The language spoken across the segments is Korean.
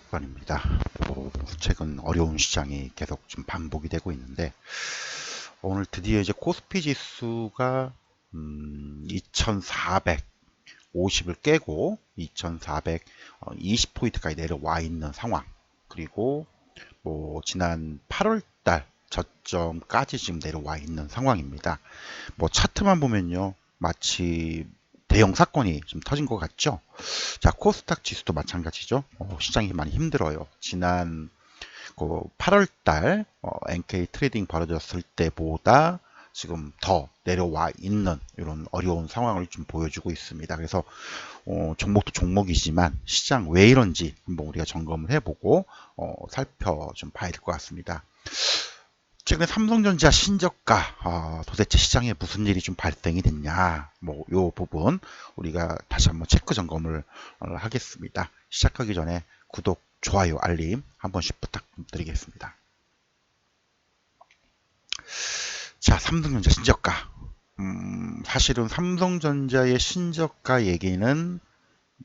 번입니다. 최근 어려운 시장이 계속 좀 반복이 되고 있는데 오늘 드디어 이제 코스피 지수가 2450을 깨고 2420포인트까지 내려와 있는 상황. 그리고 뭐 지난 8월 달 저점까지 지금 내려와 있는 상황입니다. 뭐 차트만 보면요, 마치 대형 사건이 좀 터진 것 같죠. 자, 코스닥 지수도 마찬가지죠. 시장이 많이 힘들어요. 지난 8월 달 NK 트레이딩 벌어졌을 때보다 지금 더 내려와 있는 이런 어려운 상황을 좀 보여주고 있습니다. 그래서 종목도 종목이지만 시장 왜 이런지 한번 우리가 점검을 해보고 살펴 좀 봐야 될 것 같습니다. 최근에 삼성전자 신저가 도대체 시장에 무슨 일이 좀 발생이 됐냐, 뭐 요 부분 우리가 다시 한번 체크 점검을 하겠습니다. 시작하기 전에 구독, 좋아요, 알림 한 번씩 부탁드리겠습니다. 자, 삼성전자 신저가. 사실은 삼성전자의 신저가 얘기는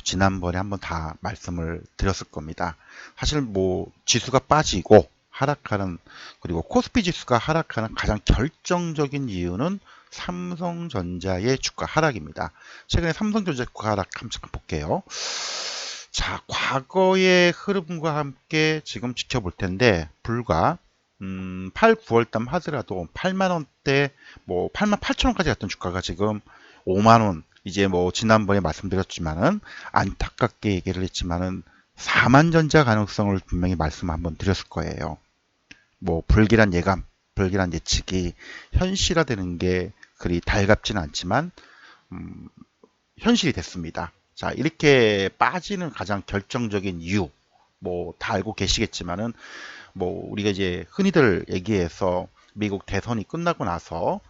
지난번에 한번 다 말씀을 드렸을 겁니다. 사실 뭐 지수가 빠지고 하락하는, 그리고 코스피 지수가 하락하는 가장 결정적인 이유는 삼성전자의 주가 하락입니다. 최근에 삼성전자 주가 하락 잠깐 볼게요. 자, 과거의 흐름과 함께 지금 지켜볼 텐데, 불과 8, 9월달 하더라도 8만원대, 뭐 8만 8천원까지 갔던 주가가 지금 5만원, 이제 뭐 지난번에 말씀드렸지만은 안타깝게 얘기를 했지만은 4만 전자 가능성을 분명히 말씀 한번 드렸을 거예요. 뭐 불길한 예감, 불길한 예측이 현실화되는 게 그리 달갑지는 않지만 현실이 됐습니다. 자, 이렇게 빠지는 가장 결정적인 이유, 뭐 다 알고 계시겠지만은 뭐 우리가 이제 흔히들 얘기해서 미국 대선이 끝나고 나서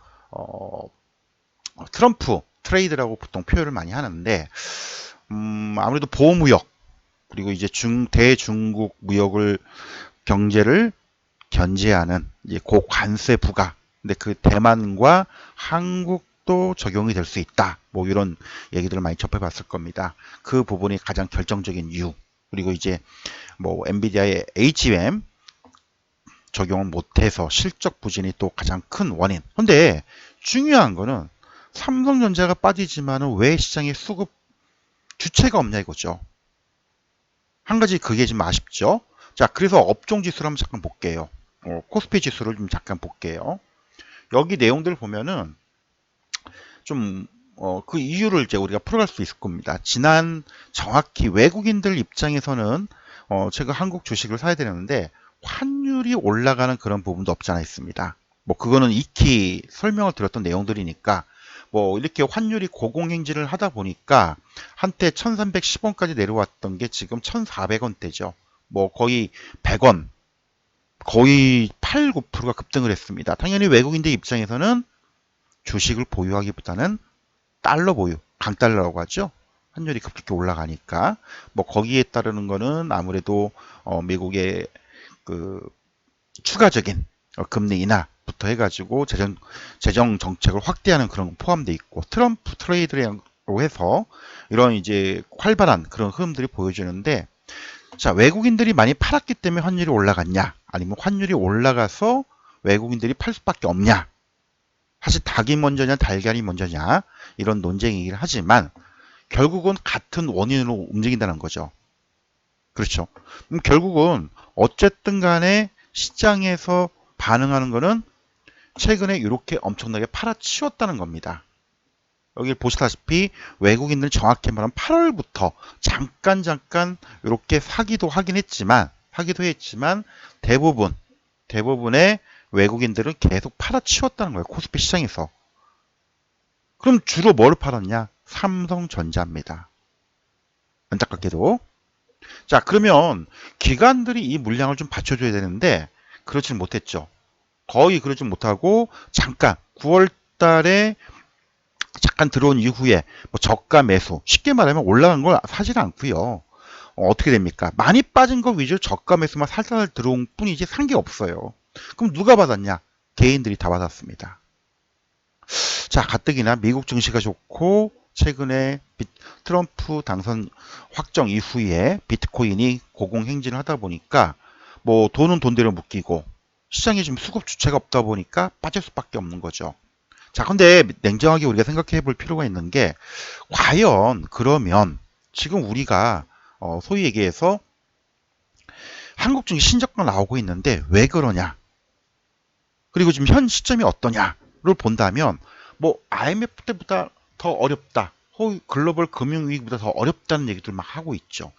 트럼프 트레이드라고 보통 표현을 많이 하는데 아무래도 보호무역, 그리고 이제 대중국 무역을 경제를 견제하는 이제 고관세 부과, 근데 그 대만과 한국도 적용이 될 수 있다, 뭐 이런 얘기들을 많이 접해봤을 겁니다. 그 부분이 가장 결정적인 이유. 그리고 이제 뭐 엔비디아의 HBM 적용을 못해서 실적 부진이 또 가장 큰 원인. 근데 중요한 거는 삼성전자가 빠지지만은 왜 시장에 수급 주체가 없냐 이거죠. 한 가지 그게 좀 아쉽죠. 자, 그래서 업종 지수를 한번 잠깐 볼게요. 코스피 지수를 좀 잠깐 볼게요. 여기 내용들을 보면은 좀 그 이유를 이제 우리가 풀어갈 수 있을 겁니다. 지난 정확히 외국인들 입장에서는 제가 한국 주식을 사야 되는데 환율이 올라가는 그런 부분도 없지 않아 있습니다. 뭐 그거는 익히 설명을 드렸던 내용들이니까 뭐 이렇게 환율이 고공행진을 하다 보니까 한때 1310원까지 내려왔던 게 지금 1400원대죠. 뭐 거의 100원, 거의 8, 9%가 급등을 했습니다. 당연히 외국인들 입장에서는 주식을 보유하기보다는 달러 보유, 강달러라고 하죠. 환율이 급격히 올라가니까 뭐 거기에 따르는 거는 아무래도 미국의 그 추가적인 금리 인하부터 해가지고 재정 정책을 확대하는 그런 포함되어 있고, 트럼프 트레이드라고 해서 이런 이제 활발한 그런 흐름들이 보여주는데, 자, 외국인들이 많이 팔았기 때문에 환율이 올라갔냐, 아니면 환율이 올라가서 외국인들이 팔 수밖에 없냐. 사실 닭이 먼저냐 달걀이 먼저냐 이런 논쟁이긴 하지만 결국은 같은 원인으로 움직인다는 거죠. 그렇죠. 결국은 어쨌든 간에 시장에서 반응하는 거는 최근에 이렇게 엄청나게 팔아치웠다는 겁니다. 여기 보시다시피 외국인들은 정확히 말하면 8월부터 잠깐 이렇게 사기도 했지만 대부분의 외국인들은 계속 팔아치웠다는 거예요. 코스피 시장에서. 그럼 주로 뭘 팔았냐? 삼성전자입니다. 안타깝게도. 자, 그러면 기관들이 이 물량을 좀 받쳐줘야 되는데 그렇지는 못했죠. 거의 그러지 못하고 잠깐 9월 달에 잠깐 들어온 이후에 뭐 저가 매수, 쉽게 말하면 올라간 걸 사지 않고요. 어떻게 됩니까? 많이 빠진 거 위주로 저가 매수만 살살 들어온 뿐이지 산 게 없어요. 그럼 누가 받았냐? 개인들이 다 받았습니다. 자, 가뜩이나 미국 증시가 좋고 최근에 트럼프 당선 확정 이후에 비트코인이 고공행진을 하다 보니까 뭐 돈은 돈대로 묶이고 시장에 지금 수급 주체가 없다 보니까 빠질 수밖에 없는 거죠. 자, 근데 냉정하게 우리가 생각해 볼 필요가 있는 게 과연 그러면 지금 우리가 소위 얘기해서 한국 증시 신저가 나오고 있는데 왜 그러냐? 그리고 지금 현 시점이 어떠냐를 본다면 뭐 IMF 때보다 더 어렵다. 글로벌 금융위기보다 더 어렵다는 얘기들 막 하고 있죠.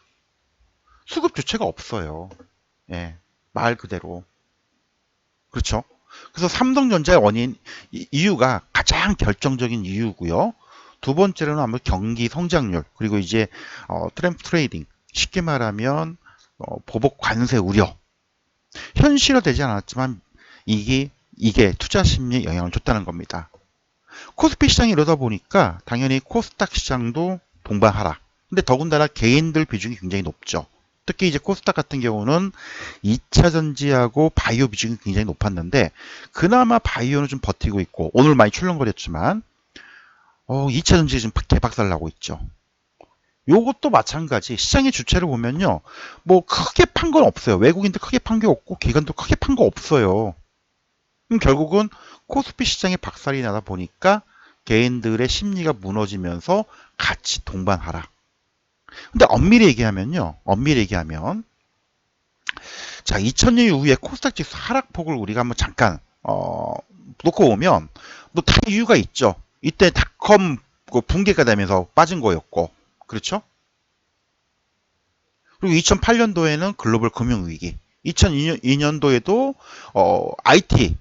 수급 주체가 없어요. 예, 말 그대로. 그렇죠? 그래서 삼성전자의 원인 이유가 가장 결정적인 이유고요. 두 번째로는 아무래도 경기 성장률 그리고 이제 트램프 트레이딩 쉽게 말하면 보복 관세 우려 현실화되지 않았지만 이게 투자 심리에 영향을 줬다는 겁니다. 코스피 시장이 이러다 보니까 당연히 코스닥 시장도 동반하라. 근데 더군다나 개인들 비중이 굉장히 높죠. 특히 이제 코스닥 같은 경우는 2차 전지하고 바이오 비중이 굉장히 높았는데 그나마 바이오는 좀 버티고 있고 오늘 많이 출렁거렸지만 2차 전지가 지금 개박살 나고 있죠. 요것도 마찬가지 시장의 주체를 보면요. 뭐 크게 판 건 없어요. 외국인도 크게 판 게 없고 기관도 크게 판 거 없어요. 그럼 결국은 코스피 시장에 박살이 나다 보니까 개인들의 심리가 무너지면서 같이 동반하라. 근데 엄밀히 얘기하면요. 자, 2000년 이후에 코스닥 지수 하락폭을 우리가 한번 잠깐 놓고 보면 뭐 다 이유가 있죠. 이때 닷컴 붕괴가 되면서 빠진 거였고, 그렇죠? 그리고 2008년도에는 글로벌 금융위기, 2002년도에도 IT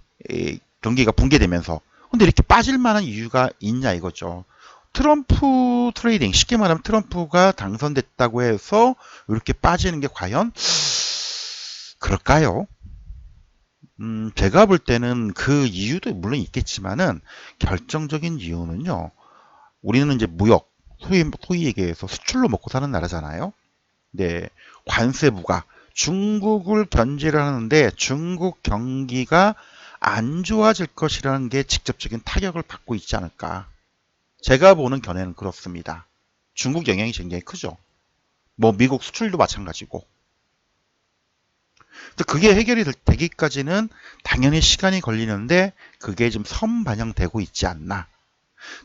경기가 붕괴되면서 근데 이렇게 빠질 만한 이유가 있냐 이거죠. 트럼프 트레이딩, 쉽게 말하면 트럼프가 당선됐다고 해서 이렇게 빠지는 게 과연 그럴까요? 제가 볼 때는 그 이유도 물론 있겠지만은 결정적인 이유는요. 우리는 이제 무역, 소위 얘기해서 수출로 먹고 사는 나라잖아요. 네, 관세 부과. 중국을 견제를 하는데 중국 경기가 안 좋아질 것이라는 게 직접적인 타격을 받고 있지 않을까. 제가 보는 견해는 그렇습니다. 중국 영향이 굉장히 크죠. 뭐 미국 수출도 마찬가지고. 근데 그게 해결이 되기까지는 당연히 시간이 걸리는데 그게 좀 선반영되고 있지 않나.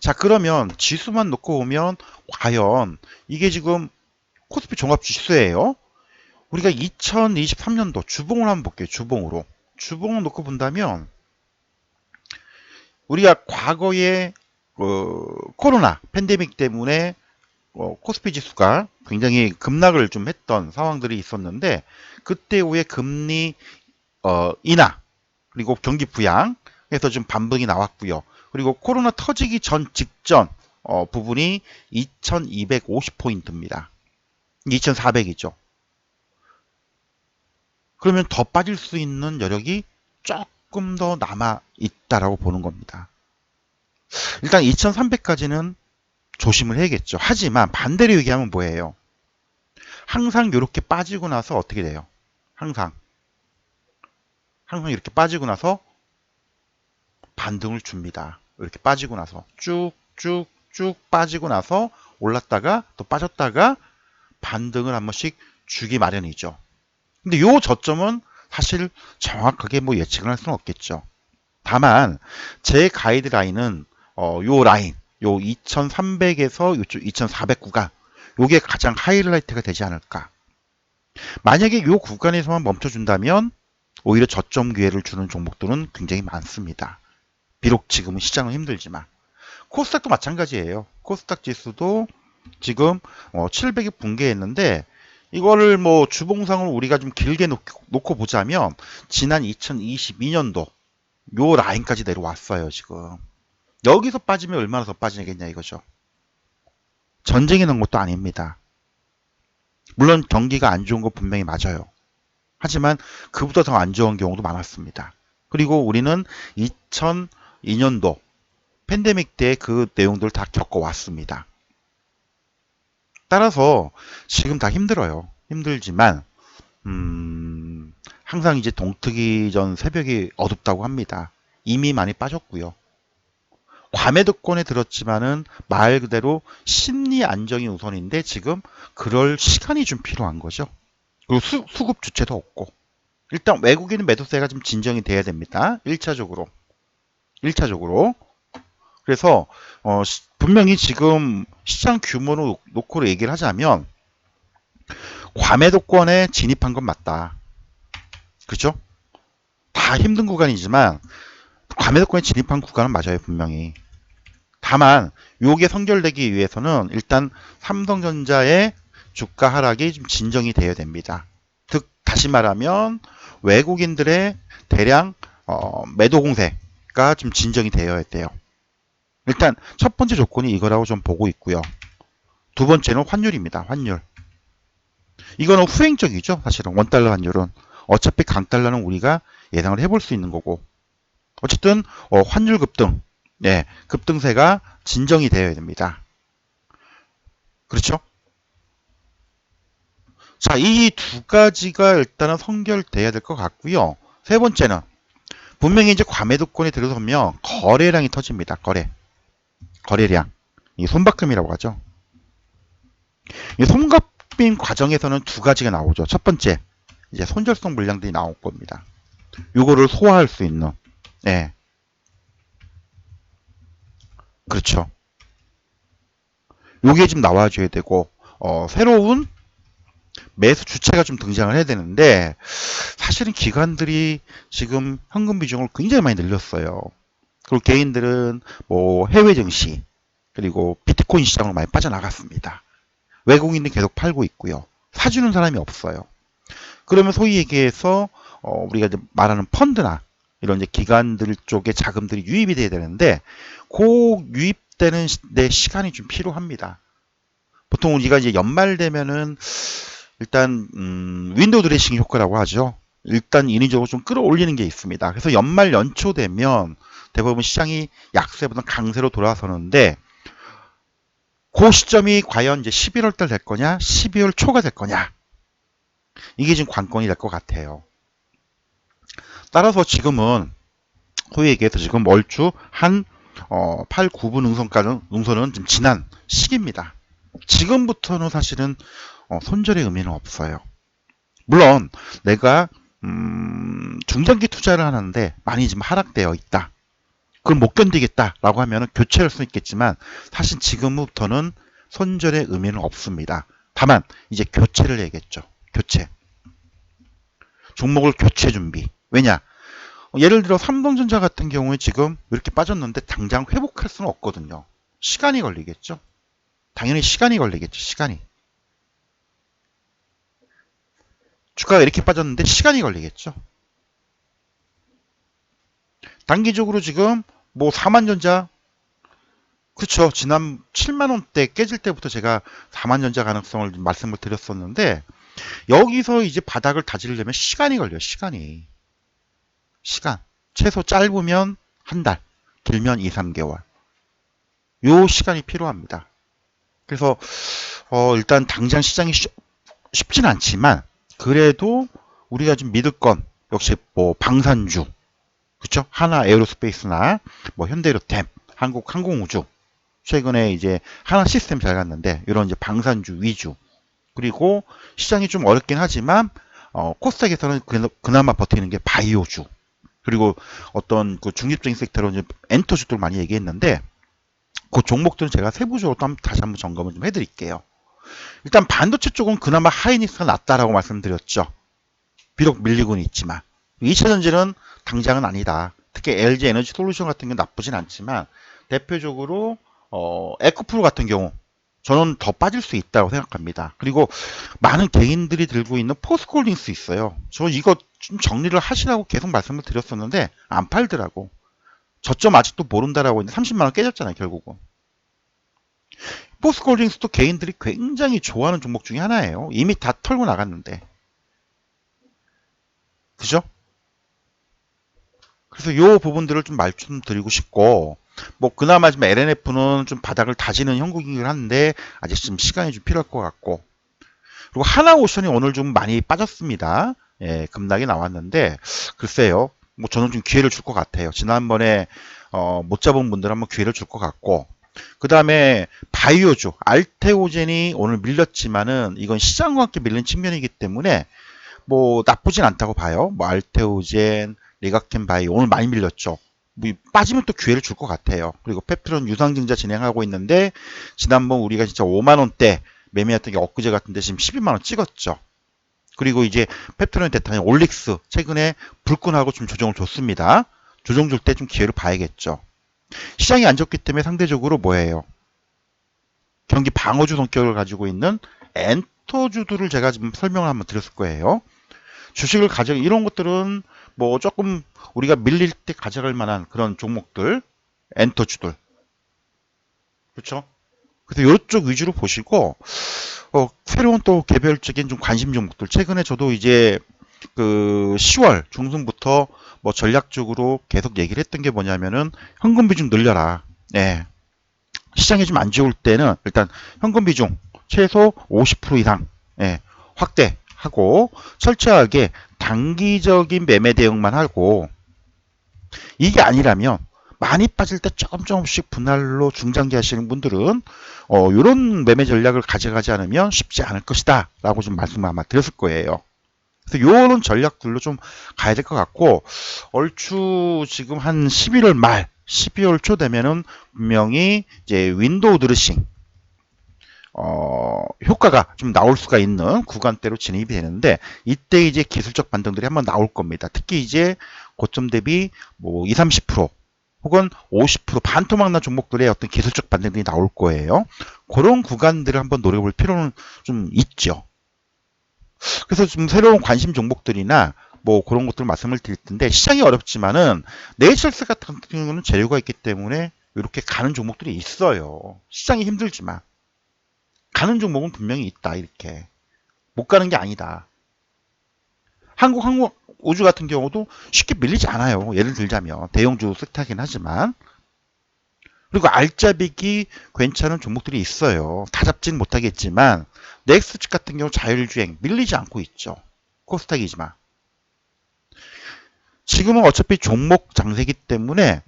자, 그러면 지수만 놓고 보면 과연 이게 지금 코스피 종합지수예요. 우리가 2023년도 주봉을 한번 볼게요. 주봉으로. 주봉을 놓고 본다면 우리가 과거에 코로나 팬데믹 때문에 코스피 지수가 굉장히 급락을 좀 했던 상황들이 있었는데 그때 후에 금리 인하 그리고 경기 부양해서 좀 반등이 나왔고요. 그리고 코로나 터지기 전 직전 부분이 2250포인트입니다. 2400이죠. 그러면 더 빠질 수 있는 여력이 조금 더 남아 있다라고 보는 겁니다. 일단 2300까지는 조심을 해야겠죠. 하지만 반대로 얘기하면 뭐예요? 항상 이렇게 빠지고 나서 어떻게 돼요? 항상 이렇게 빠지고 나서 반등을 줍니다. 이렇게 빠지고 나서 쭉쭉쭉 빠지고 나서 올랐다가 또 빠졌다가 반등을 한 번씩 주기 마련이죠. 근데 요 저점은 사실 정확하게 뭐 예측을 할 수는 없겠죠. 다만 제 가이드라인은 요 라인 요 2300에서 요쪽 2400 구간 요게 가장 하이라이트가 되지 않을까. 만약에 요 구간에서만 멈춰준다면 오히려 저점 기회를 주는 종목들은 굉장히 많습니다. 비록 지금은 시장은 힘들지만 코스닥도 마찬가지예요. 코스닥 지수도 지금 700이 붕괴했는데 이거를 뭐 주봉상으로 우리가 좀 길게 놓고 보자면 지난 2022년도 요 라인까지 내려왔어요. 지금 여기서 빠지면 얼마나 더 빠지겠냐 이거죠. 전쟁이 난 것도 아닙니다. 물론 경기가 안 좋은 거 분명히 맞아요. 하지만 그보다 더 안 좋은 경우도 많았습니다. 그리고 우리는 2002년도 팬데믹 때 그 내용들을 다 겪어왔습니다. 따라서 지금 다 힘들어요. 힘들지만 항상 이제 동트기 전 새벽이 어둡다고 합니다. 이미 많이 빠졌고요. 과매도권에 들었지만은 말 그대로 심리 안정이 우선인데 지금 그럴 시간이 좀 필요한 거죠. 그리고 수급 주체도 없고. 일단 외국인 매도세가 좀 진정이 돼야 됩니다. 1차적으로. 1차적으로. 그래서 분명히 지금 시장 규모로 놓고 얘기를 하자면 과매도권에 진입한 건 맞다. 그렇죠? 다 힘든 구간이지만 과매도권에 진입한 구간은 맞아요. 분명히. 다만 요게 선결되기 위해서는 일단 삼성전자의 주가 하락이 좀 진정이 되어야 됩니다. 즉 다시 말하면 외국인들의 대량 매도 공세가 좀 진정이 되어야 돼요. 일단 첫 번째 조건이 이거라고 좀 보고 있고요. 두 번째는 환율입니다. 환율. 이거는 후행적이죠. 사실은 원달러 환율은. 어차피 강달러는 우리가 예상을 해볼 수 있는 거고. 어쨌든 환율 급등, 네, 급등세가 진정이 되어야 됩니다. 그렇죠? 자, 이 두 가지가 일단은 선결돼야 될 것 같고요. 세 번째는 분명히 이제 과매도권에 들어서면 거래량이 터집니다. 거래량. 이 손바꿈이라고 하죠. 이 손바꿈 과정에서는 두 가지가 나오죠. 첫 번째, 이제 손절성 물량들이 나올 겁니다. 요거를 소화할 수 있는. 네. 그렇죠. 요게 좀 나와줘야 되고, 새로운 매수 주체가 좀 등장을 해야 되는데, 사실은 기관들이 지금 현금 비중을 굉장히 많이 늘렸어요. 그리고 개인들은 뭐 해외 증시, 그리고 비트코인 시장으로 많이 빠져나갔습니다. 외국인은 계속 팔고 있고요. 사주는 사람이 없어요. 그러면 소위 얘기해서 우리가 이제 말하는 펀드나 이런 이제 기관들 쪽에 자금들이 유입이 돼야 되는데 그 유입되는 데 시간이 좀 필요합니다. 보통 우리가 이제 연말 되면은 일단 윈도우 드레싱 효과라고 하죠. 일단 인위적으로 좀 끌어올리는 게 있습니다. 그래서 연말 연초 되면 대부분 시장이 약세보다 강세로 돌아서는데 그 시점이 과연 이제 11월 달 될 거냐, 12월 초가 될 거냐. 이게 지금 관건이 될 것 같아요. 따라서 지금은 소위 얘기해서 지금 얼추 한 8, 9분 응선은 좀 지난 시기입니다. 지금부터는 사실은 손절의 의미는 없어요. 물론 내가 중장기 투자를 하는데 많이 좀 하락되어 있다. 그걸 못 견디겠다라고 하면 교체할 수 있겠지만 사실 지금부터는 손절의 의미는 없습니다. 다만 이제 교체를 해야겠죠. 교체. 종목을 교체 준비. 왜냐? 예를 들어 삼성전자 같은 경우에 지금 이렇게 빠졌는데 당장 회복할 수는 없거든요. 시간이 걸리겠죠. 당연히 시간이 걸리겠죠. 시간이. 주가가 이렇게 빠졌는데 시간이 걸리겠죠. 단기적으로 지금 뭐 4만전자 그쵸. 지난 7만원대 깨질 때부터 제가 4만전자 가능성을 말씀을 드렸었는데 여기서 이제 바닥을 다지려면 시간이 걸려요. 시간이. 시간. 최소 짧으면 한 달, 길면 2, 3개월. 요 시간이 필요합니다. 그래서 일단 당장 시장이 쉽진 않지만 그래도 우리가 좀 믿을 건 역시 뭐 방산주, 그렇죠? 하나 에어로스페이스나 뭐 현대로템, 한국항공우주 최근에 이제 하나 시스템 잘 갔는데 이런 이제 방산주 위주 그리고 시장이 좀 어렵긴 하지만 코스닥에서는 그나마 버티는 게 바이오주 그리고 어떤 그 중립적인 섹터로 이제 엔터주들 많이 얘기했는데 그 종목들은 제가 세부적으로 또 다시 한번 점검을 좀 해드릴게요. 일단 반도체 쪽은 그나마 하이닉스가 낫다라고 말씀드렸죠. 비록 밀리고는 있지만 2차전지는 당장은 아니다. 특히 LG 에너지 솔루션 같은 게 나쁘진 않지만 대표적으로 에코프로 같은 경우 저는 더 빠질 수 있다고 생각합니다. 그리고 많은 개인들이 들고 있는 포스코홀딩스 있어요. 저 이거 좀 정리를 하시라고 계속 말씀을 드렸었는데 안 팔더라고. 저점 아직도 모른다라고 했는데 30만원 깨졌잖아요. 결국은. 포스코홀딩스도 개인들이 굉장히 좋아하는 종목 중에 하나예요. 이미 다 털고 나갔는데. 그죠? 그래서 이 부분들을 좀 말씀드리고 싶고 뭐 그나마 좀 LNF는 좀 바닥을 다지는 형국이긴 한데 아직 좀 시간이 좀 필요할 것 같고 그리고 하나오션이 오늘 좀 많이 빠졌습니다. 예, 급락이 나왔는데 글쎄요. 뭐 저는 좀 기회를 줄 것 같아요. 지난번에 못 잡은 분들 한번 기회를 줄 것 같고, 그 다음에 바이오주, 알테오젠이 오늘 밀렸지만은 이건 시장과 함께 밀린 측면이기 때문에 뭐 나쁘진 않다고 봐요. 뭐 알테오젠, 리가켄 바이오 오늘 많이 밀렸죠. 뭐 빠지면 또 기회를 줄 것 같아요. 그리고 페프론 유상증자 진행하고 있는데 지난번 우리가 진짜 5만 원대 매매했던 게 엊그제 같은데 지금 12만 원 찍었죠. 그리고 이제 펩트론 대타인 올릭스 최근에 불끈하고 좀 조정을 줬습니다. 조정 줄 때 좀 기회를 봐야겠죠. 시장이 안 좋기 때문에 상대적으로 뭐예요? 경기 방어주 성격을 가지고 있는 엔터주들을 제가 지금 설명을 한번 드렸을 거예요. 주식을 가져 이런 것들은 뭐 조금 우리가 밀릴 때 가져갈 만한 그런 종목들, 엔터주들, 그렇죠? 그래서 이쪽 위주로 보시고 새로운 또 개별적인 좀 관심 종목들. 최근에 저도 이제 그 10월 중순부터 뭐 전략적으로 계속 얘기를 했던 게 뭐냐면은 현금 비중 늘려라. 네. 시장이 좀 안 좋을 때는 일단 현금 비중 최소 50% 이상 확대하고 철저하게 단기적인 매매 대응만 하고, 이게 아니라면 많이 빠질 때 조금씩 분할로 중장기 하시는 분들은 이런 매매 전략을 가져가지 않으면 쉽지 않을 것이다 라고 좀 말씀을 아마 드렸을 거예요. 그래서 이런 전략들로 좀 가야 될 것 같고, 얼추 지금 한 11월 말 12월 초 되면은 분명히 이제 윈도우 드레싱 효과가 좀 나올 수가 있는 구간대로 진입이 되는데, 이때 이제 기술적 반등들이 한번 나올 겁니다. 특히 이제 고점 대비 뭐 20, 30% 혹은 50% 반토막 난 종목들의 어떤 기술적 반등들이 나올 거예요. 그런 구간들을 한번 노려볼 필요는 좀 있죠. 그래서 좀 새로운 관심 종목들이나 뭐 그런 것들 말씀을 드릴 텐데, 시장이 어렵지만은 네이처스 같은 경우는 재료가 있기 때문에 이렇게 가는 종목들이 있어요. 시장이 힘들지만 가는 종목은 분명히 있다. 이렇게 못 가는 게 아니다. 한국 우주 같은 경우도 쉽게 밀리지 않아요. 예를 들자면 대형주 섹터긴 하지만, 그리고 알짜배기 괜찮은 종목들이 있어요. 다 잡지는 못하겠지만 넥스트 같은 경우 자율주행 밀리지 않고 있죠. 코스닥이지만 지금은 어차피 종목 장세기 때문에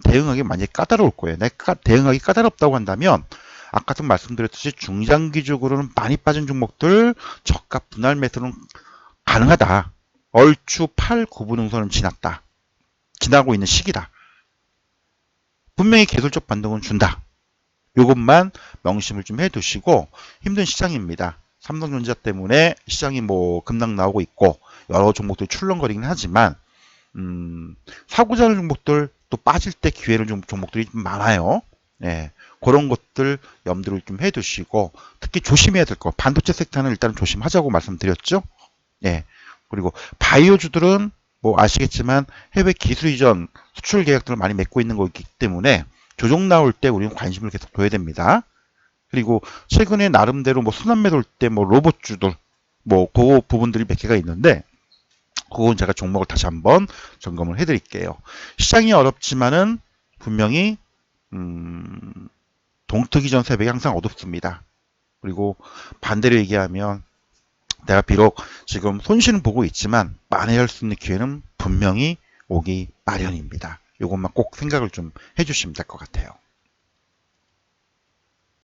대응하기 많이 까다로울 거예요. 내가 대응하기 까다롭다고 한다면 아까도 말씀드렸듯이 중장기적으로는 많이 빠진 종목들 저가 분할 매수는 가능하다. 얼추 8, 9분 응선은 지났다. 지나고 있는 시기다. 분명히 기술적 반등은 준다. 이것만 명심을 좀 해두시고, 힘든 시장입니다. 삼성전자 때문에 시장이 뭐 급락 나오고 있고 여러 종목들이 출렁거리긴 하지만 사고 자는 종목들 또 빠질 때 기회를 좀 종목들이 좀 많아요. 예, 그런 것들 염두를 좀 해두시고, 특히 조심해야 될 거 반도체 섹터는 일단 조심하자고 말씀드렸죠. 예, 그리고 바이오주들은 뭐 아시겠지만 해외 기술 이전 수출 계약들을 많이 맺고 있는 거기 때문에 조정 나올 때 우리는 관심을 계속 둬야 됩니다. 그리고 최근에 나름대로 뭐 순환매 돌 때 뭐 로봇주들 뭐 그 부분들이 몇 개가 있는데, 그건 제가 종목을 다시 한번 점검을 해드릴게요. 시장이 어렵지만은 분명히 동트기 전 새벽이 항상 어둡습니다. 그리고 반대로 얘기하면 내가 비록 지금 손실은 보고 있지만 만회할 수 있는 기회는 분명히 오기 마련입니다. 이것만 꼭 생각을 좀 해주시면 될 것 같아요.